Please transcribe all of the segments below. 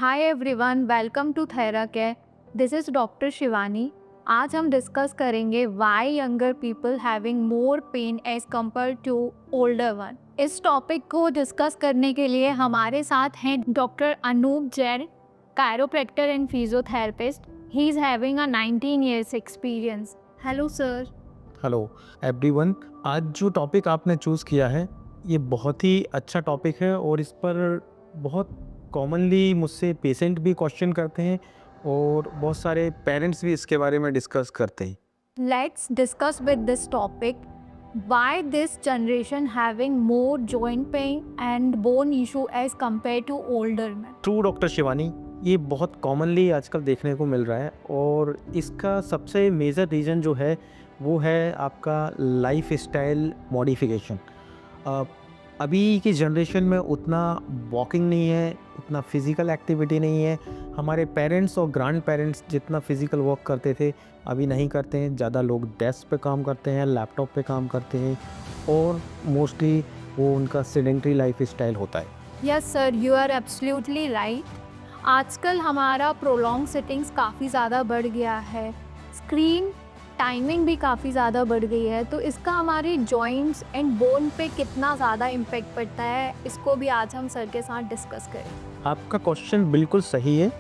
Hi everyone, welcome to Thera Care. This is doctor Shivani. आज हम discuss करेंगे why younger people having more pain as compare to older one. इस topic को discuss करने के लिए हमारे साथ हैं doctor Anup Jain, chiropractor and physiotherapist. He is having a 19 years experience. Hello sir. Hello everyone. आज जो टॉपिक आपने चूज़ किया है ये बहुत ही अच्छा टॉपिक है और इस पर बहुत कॉमनली मुझसे पेशेंट भी क्वेश्चन करते हैं और बहुत सारे पेरेंट्स भी इसके बारे में डिस्कस करते हैं। Let's discuss with this topic why this generation having more joint pain and bone issue as compared to older men. True doctor Shivani, ये बहुत कॉमनली आजकल देखने को मिल रहा है और इसका सबसे मेजर रीज़न जो है वो है आपका लाइफ स्टाइल मॉडिफिकेशन। अभी की जनरेशन में उतना वॉकिंग नहीं है, उतना फिज़िकल एक्टिविटी नहीं है। हमारे पेरेंट्स और ग्रैंड पेरेंट्स जितना फिज़िकल वर्क करते थे अभी नहीं करते हैं। ज़्यादा लोग डेस्क पे काम करते हैं, लैपटॉप पे काम करते हैं और मोस्टली वो उनका सेडेंटरी लाइफ स्टाइल होता है। Yes sir, you are absolutely right. आजकल हमारा प्रोलॉन्ग सिटिंग्स काफ़ी ज़्यादा बढ़ गया है, स्क्रीन टाइमिंग भी काफ़ी ज़्यादा बढ़ गई है, तो इसका हमारे जॉइंट्स एंड बोन पे कितना ज़्यादा इम्पेक्ट पड़ता है, इसको भी आज हम सर के साथ डिस्कस करें। आपका क्वेश्चन बिल्कुल सही है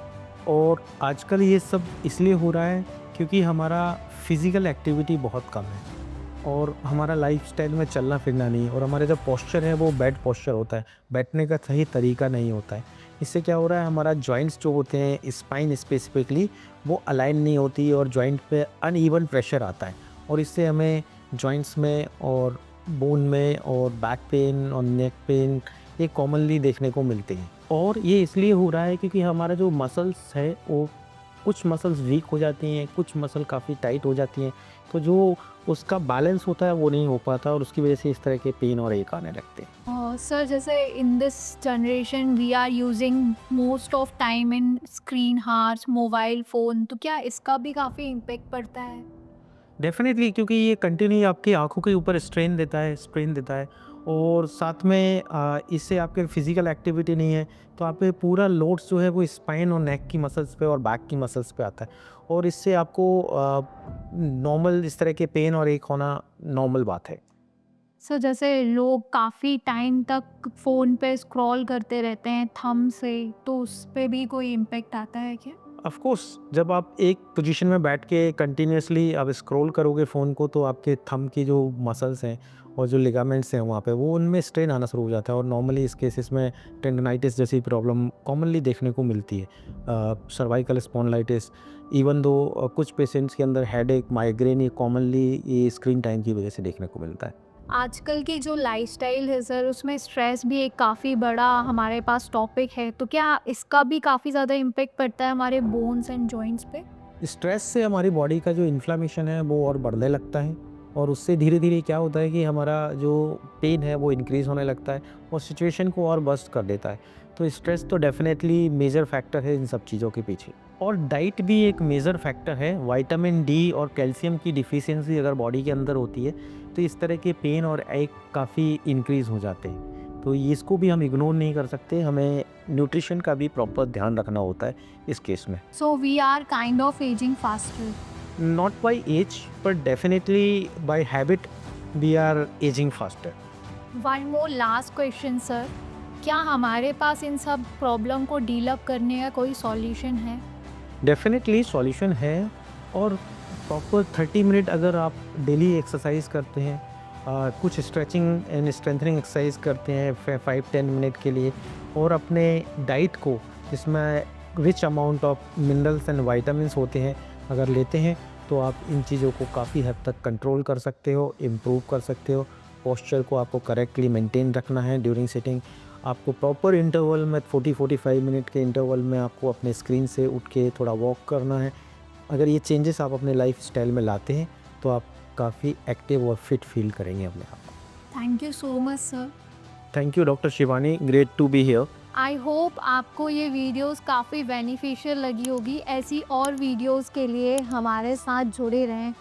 और आजकल ये सब इसलिए हो रहा है क्योंकि हमारा फिज़िकल एक्टिविटी बहुत कम है और हमारा लाइफस्टाइल में चलना फिरना नहीं, और हमारा जो पोस्चर है वो बेड पोस्चर होता है, बैठने का सही तरीका नहीं होता है। इससे क्या हो रहा है, हमारा जॉइंट्स जो होते हैं, स्पाइन स्पेसिफिकली, वो अलाइन नहीं होती और जॉइंट पे अनइवन प्रेशर आता है और इससे हमें जॉइंट्स में और बोन में और बैक पेन और नेक पेन ये कॉमनली देखने को मिलते हैं। और ये इसलिए हो रहा है क्योंकि हमारा जो मसल्स है वो कुछ मसल्स वीक हो जाती हैं, कुछ मसल काफ़ी टाइट हो जाती हैं, तो जो उसका बैलेंस होता है वो नहीं हो पाता और उसकी वजह से इस तरह के पेन और एक आने लगते हैं। सर जैसे in this generation we are using most of time in screen hours mobile phone, तो क्या इसका भी काफ़ी इम्पेक्ट पड़ता है? डेफ़िनेटली, क्योंकि ये कंटिन्यू आपकी आँखों के ऊपर स्ट्रेन देता है और साथ में इससे आपके फिज़िकल एक्टिविटी नहीं है, तो आप पे पूरा लोड्स जो है वो स्पाइन और नेक की मसल्स पे और बैक की मसल्स पे आता है और इससे आपको नॉर्मल इस तरह के पेन और एक होना नॉर्मल बात है। सर जैसे लोग काफ़ी टाइम तक फ़ोन पे स्क्रॉल करते रहते हैं थंब से, तो उस पे भी कोई इम्पेक्ट आता है क्या? ऑफ कोर्स, जब आप एक पोजीशन में बैठ के कंटिन्यूअसली आप स्क्रॉल करोगे फ़ोन को तो आपके थंब की जो मसल्स हैं और जो लिगामेंट्स हैं वहाँ पे वो उनमें स्ट्रेन आना शुरू हो जाता है और नॉर्मली इस केसेस में टेंडनाइटिस जैसी प्रॉब्लम कॉमनली देखने को मिलती है। सर्वाइकल स्पॉन्डिलाइटिस, इवन दो कुछ पेशेंट्स के अंदर हेडेक, माइग्रेन, ये कॉमनली ये स्क्रीन टाइम की वजह से देखने को मिलता है। आजकल की जो लाइफ़स्टाइल है सर, उसमें स्ट्रेस भी एक काफ़ी बड़ा हमारे पास टॉपिक है, तो क्या इसका भी काफ़ी ज़्यादा इम्पेक्ट पड़ता है हमारे बोन्स एंड जॉइंट्स पे? स्ट्रेस से हमारी बॉडी का जो इन्फ्लामेशन है वो और बढ़ने लगता है और उससे धीरे धीरे क्या होता है कि हमारा जो पेन है वो इंक्रीज़ होने लगता है और सिचुएशन को और वर्स्ट कर देता है। तो स्ट्रेस तो डेफिनेटली मेजर फैक्टर है इन सब चीज़ों के पीछे, और डाइट भी एक मेजर फैक्टर है। विटामिन डी और कैल्शियम की डिफिशियंसी अगर बॉडी के अंदर होती है तो इस तरह के पेन और एक काफ़ी इंक्रीज़ हो जाते हैं। तो इसको भी हम इग्नोर नहीं कर सकते, हमें न्यूट्रिशन का भी प्रॉपर ध्यान रखना होता है इस केस में। So we are kind of aging faster. Not by age, but definitely by habit, we are aging faster. One more last question sir, क्या हमारे पास इन सब प्रॉब्लम को डील अप करने का कोई सॉल्यूशन है? डेफिनेटली सॉल्यूशन है और प्रॉपर 30 मिनट अगर आप डेली एक्सरसाइज करते हैं, कुछ स्ट्रेचिंग एंड स्ट्रेंथनिंग एक्सरसाइज करते हैं 5-10 मिनट के लिए, और अपने डाइट को जिसमें rich amount of minerals and vitamins होते हैं अगर लेते हैं तो आप इन चीज़ों को काफ़ी हद तक कंट्रोल कर सकते हो, इम्प्रूव कर सकते हो। पोस्चर को आपको करेक्टली मेंटेन रखना है ड्यूरिंग सिटिंग। आपको प्रॉपर इंटरवल में 40-45 मिनट के इंटरवल में आपको अपने स्क्रीन से उठ के थोड़ा वॉक करना है। अगर ये चेंजेस आप अपने लाइफ स्टाइल में लाते हैं तो आप काफ़ी एक्टिव और फिट फील करेंगे अपने आप को। Thank you so much sir. Thank you doctor Shivani, great to be here. I hope आपको ये वीडियोस काफ़ी बेनिफिशियल लगी होगी। ऐसी और वीडियोस के लिए हमारे साथ जुड़े रहें।